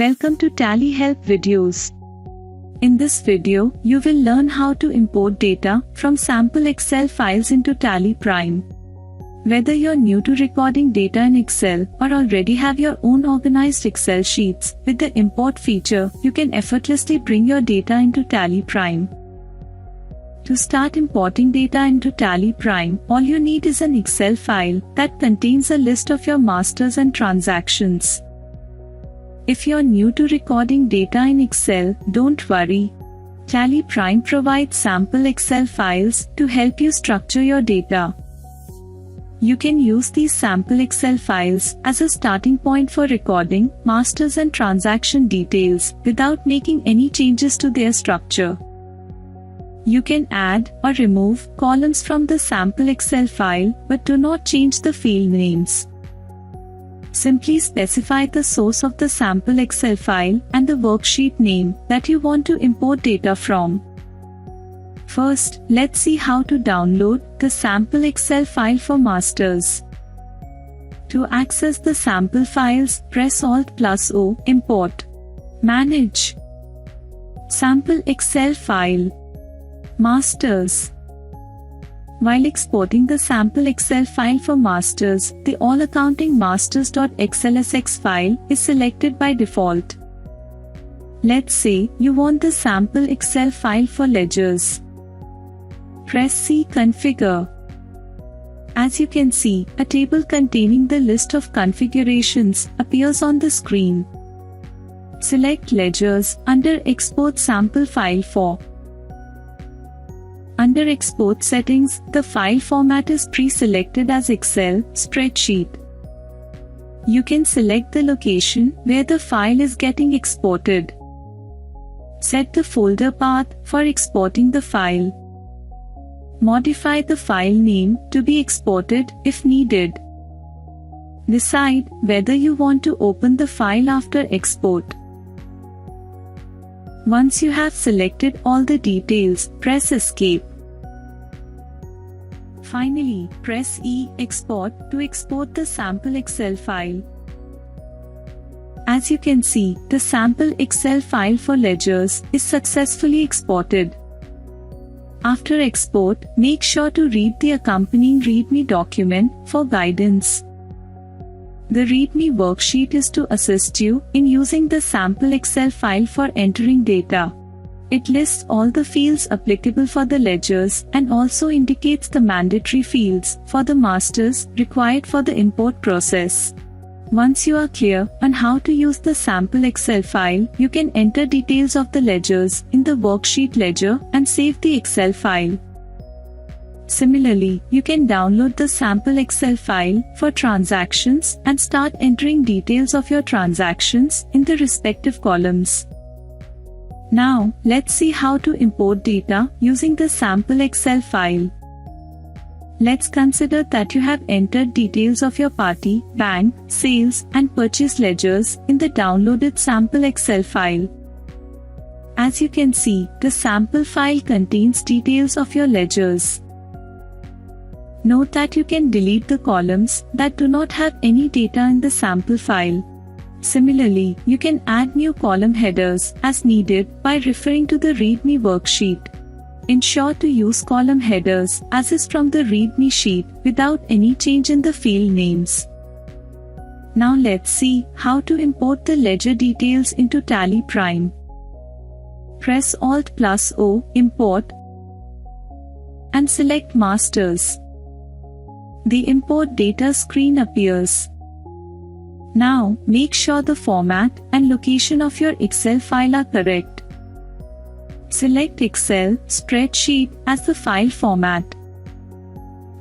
Welcome to Tally Help videos. In this video, you will learn how to import data from sample Excel files into Tally Prime. Whether you're new to recording data in Excel or already have your own organized Excel sheets, with the import feature, you can effortlessly bring your data into Tally Prime. To start importing data into Tally Prime, all you need is an Excel file that contains a list of your masters and transactions. If you're new to recording data in Excel, don't worry. Tally Prime provides sample Excel files to help you structure your data. You can use these sample Excel files as a starting point for recording masters and transaction details without making any changes to their structure. You can add or remove columns from the sample Excel file, but do not change the field names. Simply specify the source of the sample Excel file and the worksheet name that you want to import data from. First, let's see how to download the sample Excel file for masters. To access the sample files, press Alt+O, Import. Manage. Sample Excel file. Masters. While exporting the sample Excel file for masters, the All Accounting Masters.xlsx file is selected by default. Let's say you want the sample Excel file for ledgers. Press C Configure. As you can see, a table containing the list of configurations appears on the screen. Select Ledgers under Export Sample File for. Under Export Settings, the file format is pre-selected as Excel spreadsheet. You can select the location where the file is getting exported. Set the folder path for exporting the file. Modify the file name to be exported if needed. Decide whether you want to open the file after export. Once you have selected all the details, press Escape. Finally, press E Export to export the sample Excel file. As you can see, the sample Excel file for ledgers is successfully exported. After export, make sure to read the accompanying README document for guidance. The README worksheet is to assist you in using the sample Excel file for entering data. It lists all the fields applicable for the ledgers and also indicates the mandatory fields for the masters required for the import process. Once you are clear on how to use the sample Excel file, you can enter details of the ledgers in the worksheet ledger and save the Excel file. Similarly, you can download the sample Excel file for transactions and start entering details of your transactions in the respective columns. Now, let's see how to import data using the sample Excel file. Let's consider that you have entered details of your party, bank, sales, and purchase ledgers in the downloaded sample Excel file. As you can see, the sample file contains details of your ledgers. Note that you can delete the columns that do not have any data in the sample file. Similarly, you can add new column headers as needed by referring to the README worksheet. Ensure to use column headers as is from the README sheet without any change in the field names. Now let's see how to import the ledger details into Tally Prime. Press Alt+O, Import, and select Masters. The Import Data screen appears. Now, make sure the format and location of your Excel file are correct. Select Excel spreadsheet as the file format.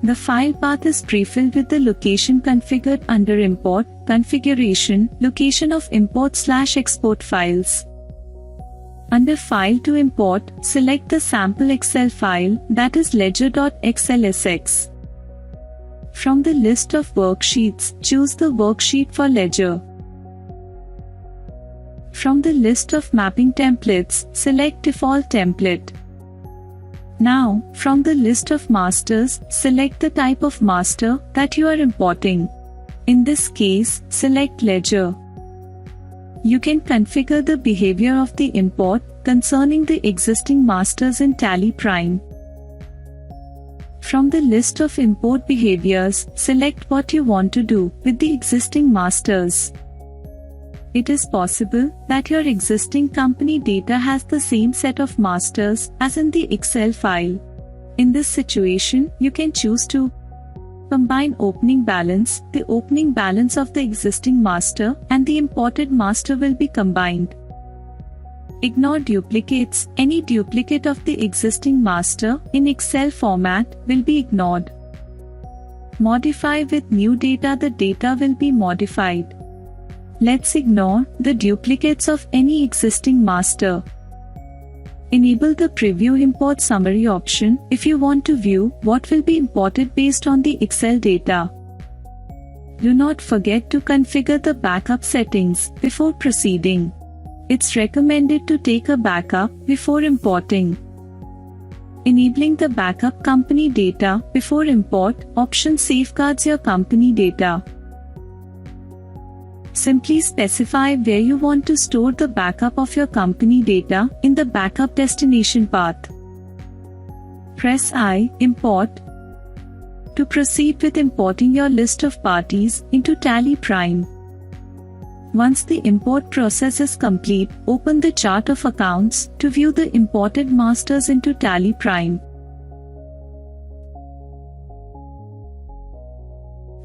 The file path is pre-filled with the location configured under Import, Configuration, Location of Import/Export files. Under File to import, select the sample Excel file, that is ledger.xlsx. From the list of worksheets, choose the worksheet for ledger. From the list of mapping templates, select Default Template. Now, from the list of masters, select the type of master that you are importing. In this case, select Ledger. You can configure the behavior of the import concerning the existing masters in Tally Prime. From the list of import behaviors, select what you want to do with the existing masters. It is possible that your existing company data has the same set of masters as in the Excel file. In this situation, you can choose to combine opening balance. The opening balance of the existing master and the imported master will be combined. Ignore duplicates. Any duplicate of the existing master in Excel format will be ignored. Modify with new data. The data will be modified. Let's ignore the duplicates of any existing master. Enable the Preview Import Summary option if you want to view what will be imported based on the Excel data. Do not forget to configure the backup settings before proceeding. It's recommended to take a backup before importing. Enabling the backup company data before import option safeguards your company data. Simply specify where you want to store the backup of your company data in the backup destination path. Press I, Import, to proceed with importing your list of parties into Tally Prime. Once the import process is complete, open the chart of accounts to view the imported masters into Tally Prime.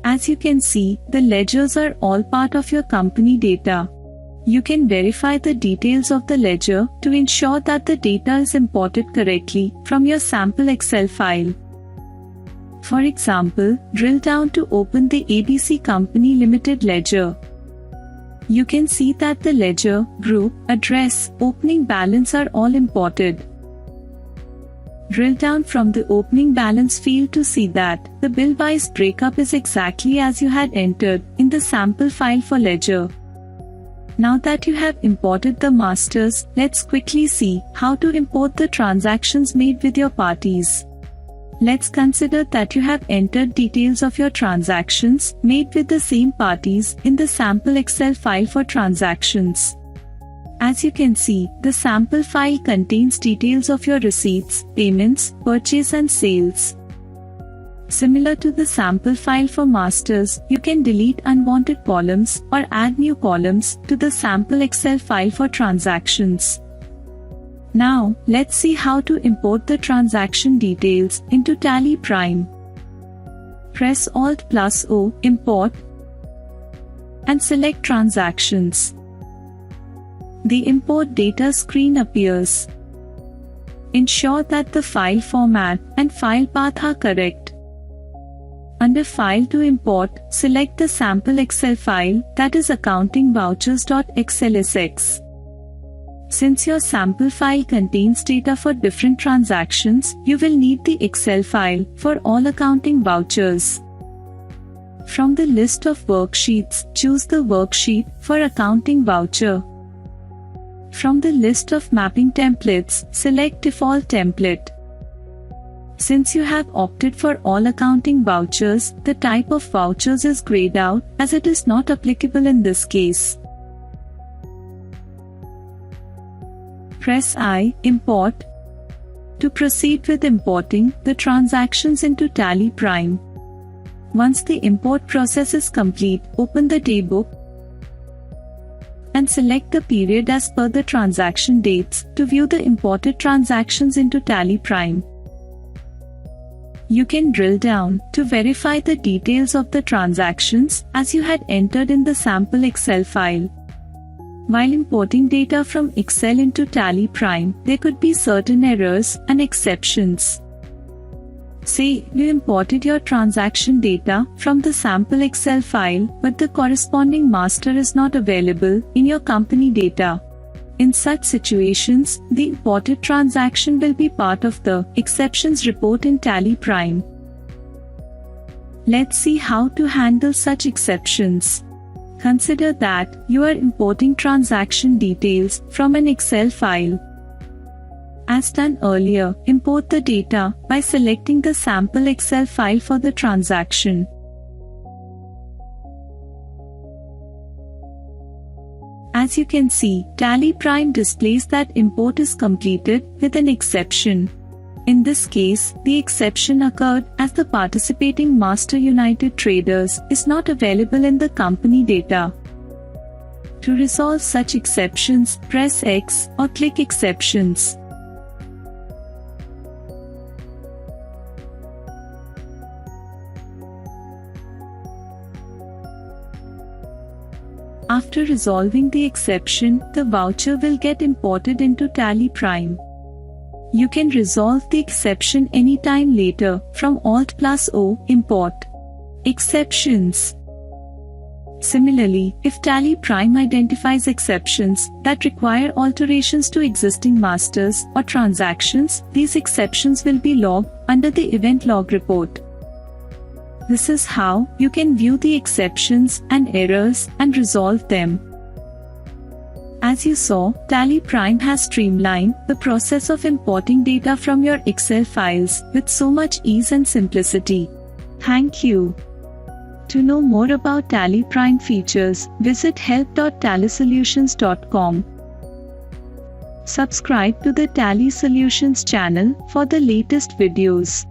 As you can see, the ledgers are all part of your company data. You can verify the details of the ledger to ensure that the data is imported correctly from your sample Excel file. For example, drill down to open the ABC Company Limited ledger. You can see that the ledger, group, address, opening balance are all imported. Drill down from the opening balance field to see that the bill-wise breakup is exactly as you had entered in the sample file for ledger. Now that you have imported the masters, let's quickly see how to import the transactions made with your parties. Let's consider that you have entered details of your transactions made with the same parties in the sample Excel file for transactions. As you can see, the sample file contains details of your receipts, payments, purchase and sales. Similar to the sample file for masters, you can delete unwanted columns or add new columns to the sample Excel file for transactions. Now, let's see how to import the transaction details into Tally Prime. Press Alt+O, Import, and select Transactions. The Import Data screen appears. Ensure that the file format and file path are correct. Under File to Import, select the sample Excel file, that is accountingvouchers.xlsx. Since your sample file contains data for different transactions, you will need the Excel file for all accounting vouchers. From the list of worksheets, choose the worksheet for accounting voucher. From the list of mapping templates, select Default Template. Since you have opted for all accounting vouchers, the type of vouchers is grayed out as it is not applicable in this case. Press I, Import, to proceed with importing the transactions into Tally Prime. Once the import process is complete, open the daybook and select the period as per the transaction dates to view the imported transactions into Tally Prime. You can drill down to verify the details of the transactions as you had entered in the sample Excel file. While importing data from Excel into Tally Prime, there could be certain errors and exceptions. Say, you imported your transaction data from the sample Excel file, but the corresponding master is not available in your company data. In such situations, the imported transaction will be part of the exceptions report in Tally Prime. Let's see how to handle such exceptions. Consider that you are importing transaction details from an Excel file. As done earlier, import the data by selecting the sample Excel file for the transaction. As you can see, Tally Prime displays that import is completed with an exception. In this case, the exception occurred as the participating master United Traders is not available in the company data. To resolve such exceptions, press X or click Exceptions. After resolving the exception, the voucher will get imported into Tally Prime. You can resolve the exception anytime later from Alt+O, Import Exceptions. Similarly, if Tally Prime identifies exceptions that require alterations to existing masters or transactions, these exceptions will be logged under the event log report. This is how you can view the exceptions and errors and resolve them. As you saw, Tally Prime has streamlined the process of importing data from your Excel files with so much ease and simplicity. Thank you. To know more about Tally Prime features, visit help.tallysolutions.com. Subscribe to the Tally Solutions channel for the latest videos.